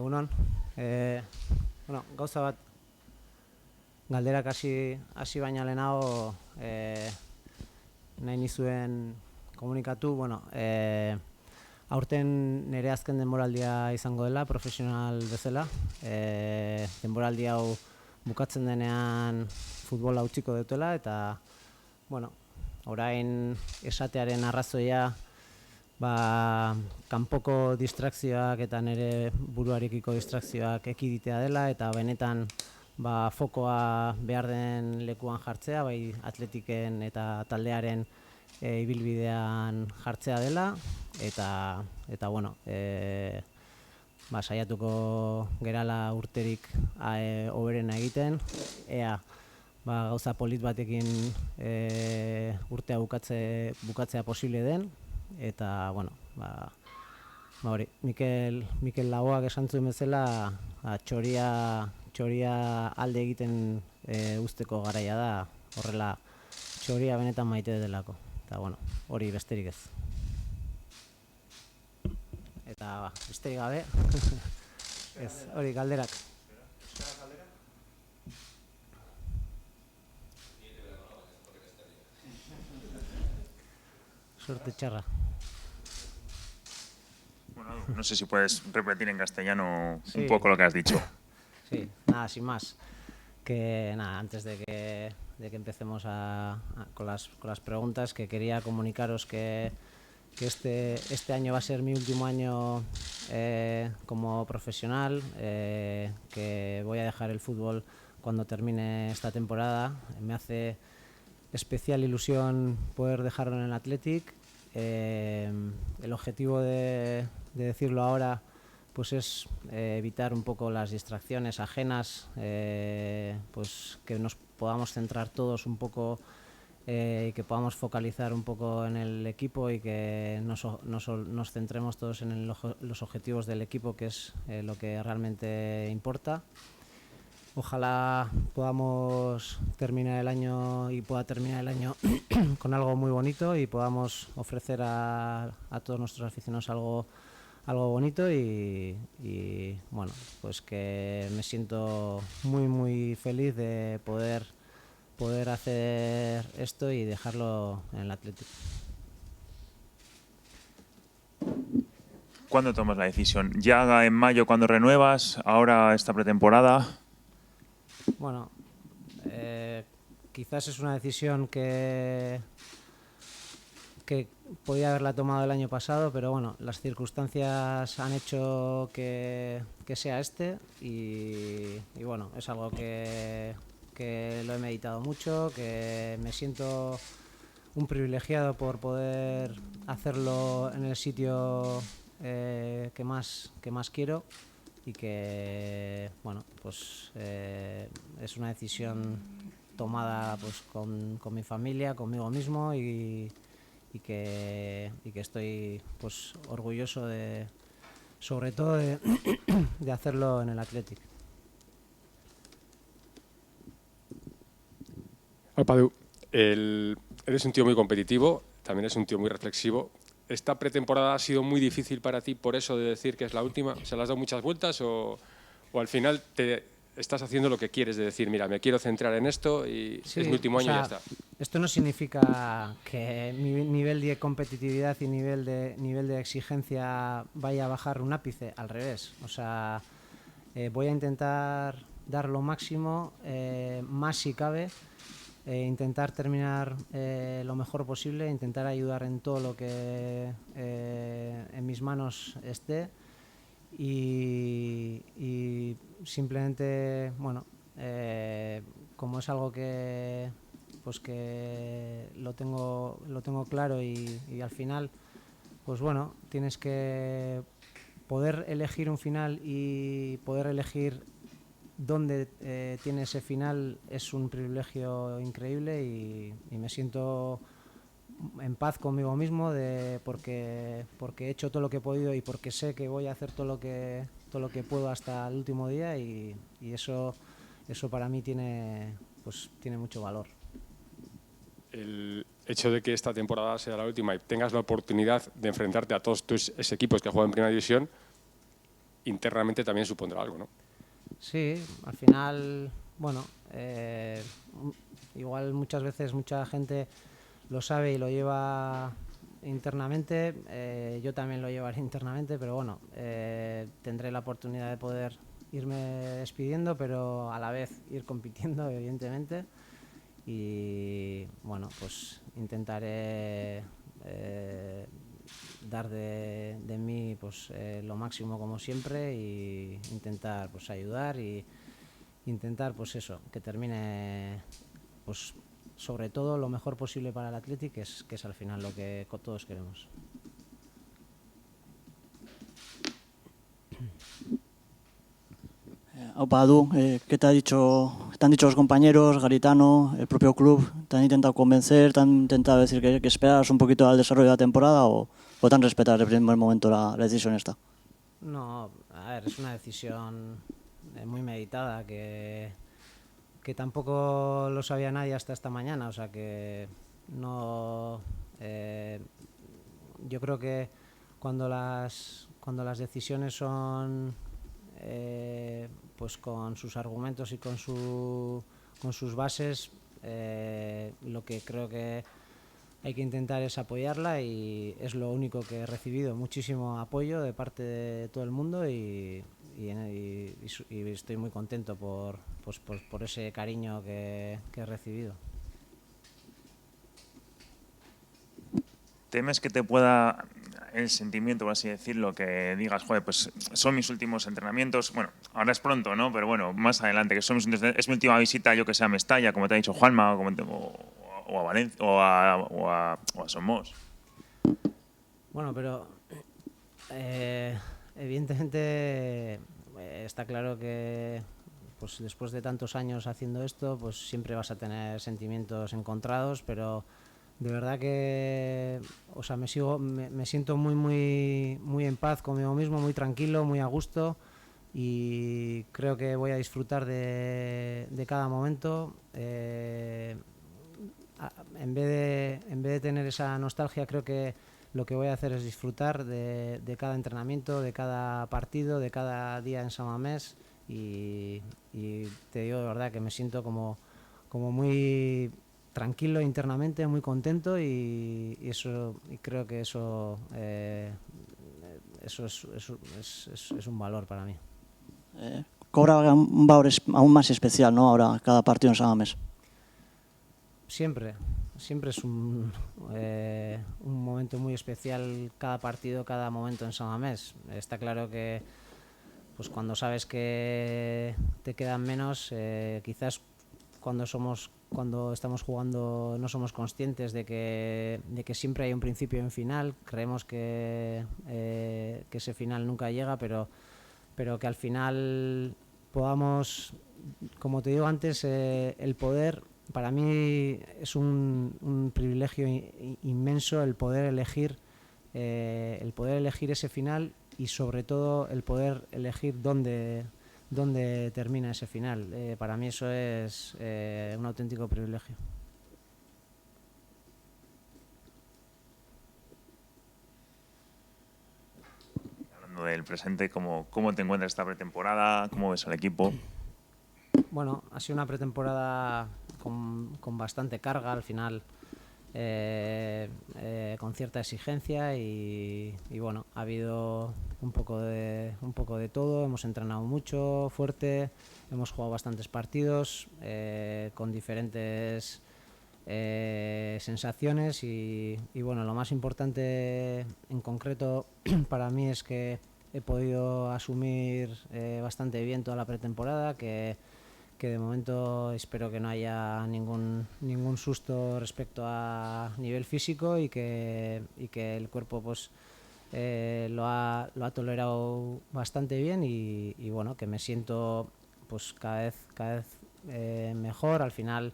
Egunon. Bueno, gauza bat galderak hasi baina lehenago nahi nizuen komunikatu, aurten nire azken denboraldia izango dela, profesional bezala. Denboraldi hau bukatzen denean futbola utziko dutela eta, orain esatearen arrazoia kanpoko distrakzioak eta nire buruarekiko distrakzioak ekiditea dela eta benetan fokoa behar den lekuan jartzea, bai atletiken eta taldearen ibilbidean jartzea dela eta saiatuko gerala urterik hoberena egiten, ea gauza polit batekin urtea bukatzea posible den. Eta, hori, Mikel Laboak esan zuen bezala, txoria alde egiten uzteko garaia da, horrela txoria benetan maite delako. Eta, hori besterik ez. Eta, besterik gabe, ez, hori galderak. Suerte txarra. Bueno, no sé si puedes repetir en castellano un poco lo que has dicho. Sí, nada, sin más. Que nada, antes de que empecemos con las preguntas, que quería comunicaros que este año va a ser mi último año como profesional, que voy a dejar el fútbol cuando termine esta temporada. Me hace especial ilusión poder dejarlo en el Athletic. El objetivo de decirlo ahora pues es evitar un poco las distracciones ajenas, pues que nos podamos centrar todos un poco y que podamos focalizar un poco en el equipo y que nos centremos todos en los objetivos del equipo, que es lo que realmente importa. Ojalá podamos terminar el año y pueda terminar el año con algo muy bonito y podamos ofrecer a todos nuestros aficionados algo bonito y pues que me siento muy feliz de poder hacer esto y dejarlo en el Atlético. ¿Cuándo tomas la decisión? ¿Ya en mayo cuando renuevas? ¿Ahora esta pretemporada? Bueno, quizás es una decisión que podía haberla tomado el año pasado, pero las circunstancias han hecho que sea y es algo que lo he meditado mucho, que me siento un privilegiado por poder hacerlo en el sitio que más quiero. Y que es una decisión tomada pues con mi familia, conmigo mismo y que estoy pues orgulloso sobre todo de hacerlo en el Athletic. Hola, Padu. Eres un tío muy competitivo, también eres un tío muy reflexivo. ¿Esta pretemporada ha sido muy difícil para ti por eso de decir que es la última? ¿Se le has dado muchas vueltas o al final te estás haciendo lo que quieres de decir, mira, me quiero centrar en esto y sí, es mi último año y ya está? Esto no significa que mi nivel de competitividad y nivel de exigencia vaya a bajar un ápice, al revés. Voy a intentar dar lo máximo, más si cabe. Intentar terminar lo mejor posible, intentar ayudar en todo lo que en mis manos esté y simplemente, como es algo que lo tengo claro y al final, pues tienes que poder elegir un final y poder elegir dónde tiene ese final es un privilegio increíble y me siento en paz conmigo mismo porque he hecho todo lo que he podido y porque sé que voy a hacer todo lo que puedo hasta el último día y eso para mí tiene mucho valor. El hecho de que esta temporada sea la última y tengas la oportunidad de enfrentarte a todos tus equipos que juegan en Primera División, internamente también supondrá algo, ¿no? Sí, al final, bueno, igual muchas veces mucha gente lo sabe y lo lleva internamente, yo también lo llevaré internamente, pero bueno, tendré la oportunidad de poder irme despidiendo, pero a la vez ir compitiendo, evidentemente, y bueno, pues intentaré dar de mí pues lo máximo como siempre y intentar pues ayudar y intentar pues eso, que termine pues sobre todo lo mejor posible para el Athletic, que es al final lo que todos queremos. Opa, Adu, ¿qué te han dicho los compañeros, Garitano, el propio club? ¿Te han intentado convencer, te han intentado decir que esperas un poquito al desarrollo de la temporada o te han respetado desde el primer momento la decisión esta? No, a ver, es una decisión muy meditada que tampoco lo sabía nadie hasta esta mañana, o sea que no... yo creo que cuando las decisiones son pues con sus argumentos y con sus bases, lo que creo que hay que intentar es apoyarla y es lo único que he recibido, muchísimo apoyo de parte de todo el mundo y estoy muy contento por ese cariño que he recibido. ¿Temes que te pueda el sentimiento, por así decirlo, que digas, joder, pues son mis últimos entrenamientos? Bueno, ahora es pronto, ¿no? Pero bueno, más adelante, que es mi última visita, yo que sé, a Mestalla, como te ha dicho Juanma, o a Valencia, o a Somos. Bueno, pero evidentemente está claro que pues después de tantos años haciendo esto, pues siempre vas a tener sentimientos encontrados, pero de verdad que, o sea, me siento muy en paz conmigo mismo, muy tranquilo, muy a gusto y creo que voy a disfrutar de cada momento. En vez de tener esa nostalgia, creo que lo que voy a hacer es disfrutar de cada entrenamiento, de cada partido, de cada día en San Mamés y te digo de verdad que me siento como muy tranquilo internamente, muy contento y creo que eso es un valor para mí. Cobra un valor aún más especial, ¿no? Ahora cada partido en San Mamés. Siempre es un momento muy especial cada partido, cada momento en San Mamés. Está claro que pues cuando sabes que te quedan menos, quizás cuando estamos jugando no somos conscientes de que siempre hay un principio y un final. Creemos que ese final nunca llega, pero que al final podamos, como te digo antes, el poder, para mí es un privilegio inmenso el poder elegir ese final y sobre todo el poder elegir dónde termina ese final. Para mí eso es un auténtico privilegio. Hablando del presente, ¿cómo te encuentras esta pretemporada? ¿Cómo ves al equipo? Bueno, ha sido una pretemporada con bastante carga al final, con cierta exigencia y bueno, ha habido un poco de todo. Hemos entrenado mucho, fuerte, hemos jugado bastantes partidos con diferentes sensaciones y bueno, lo más importante en concreto para mí es que he podido asumir bastante bien toda la pretemporada, que de momento espero que no haya ningún susto respecto a nivel físico y que el cuerpo pues lo ha tolerado bastante bien y bueno, que me siento pues cada vez mejor. Al final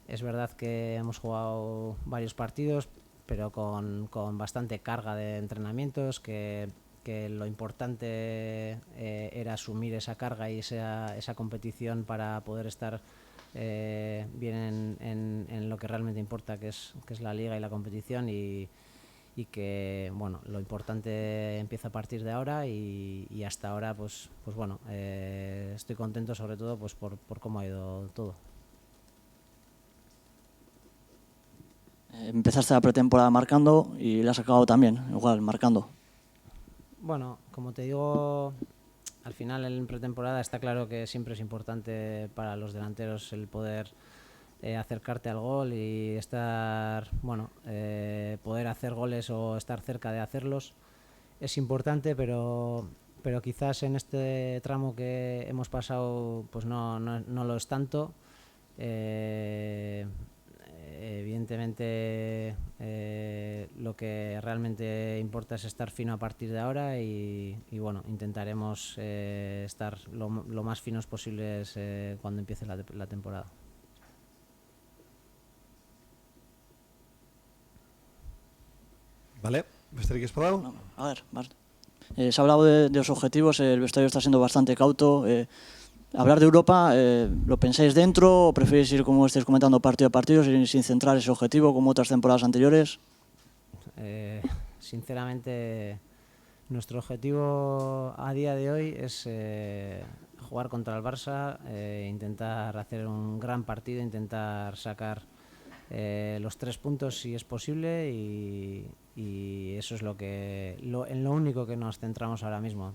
es verdad que hemos jugado varios partidos, pero con bastante carga de entrenamientos, que lo importante era asumir esa carga y esa competición para poder estar bien en lo que realmente importa, que es la liga y la competición y y que bueno, lo importante empieza a partir de ahora y hasta ahora pues bueno, estoy contento sobre todo pues por cómo ha ido todo. Empezaste la pretemporada marcando y la has acabado también, igual, marcando. Bueno, como te digo, al final en pretemporada está claro que siempre es importante para los delanteros el poder acercarte al gol y estar, bueno, poder hacer goles o estar cerca de hacerlos. Es importante, pero quizás en este tramo que hemos pasado pues no lo es tanto. Evidentemente lo que realmente importa es estar fino a partir de ahora y bueno, intentaremos estar lo más finos posibles cuando empiece la temporada. Vale, besterik ez badago? No, a ver, más. Se ha hablado de los objetivos, el vestuario está siendo bastante cauto. Hablar de Europa, ¿lo pensáis dentro o preferís ir, como estáis comentando, partido a partido sin centrar ese objetivo como otras temporadas anteriores? Sinceramente, nuestro objetivo a día de hoy es jugar contra el Barça, intentar hacer un gran partido, intentar sacar los 3 puntos si es posible y eso es en lo único que nos centramos ahora mismo,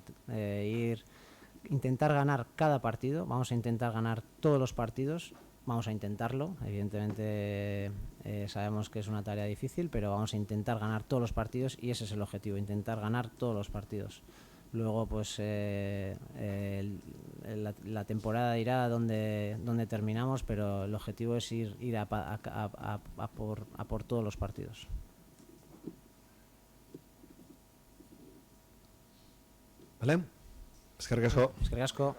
intentar ganar cada partido. Vamos a intentar ganar todos los partidos, vamos a intentarlo, evidentemente sabemos que es una tarea difícil, pero vamos a intentar ganar todos los partidos y ese es el objetivo, intentar ganar todos los partidos. Luego pues la temporada irá donde terminamos, pero el objetivo es ir a por todos los partidos. Vale? Eskerrik asko. Eskerrik asko.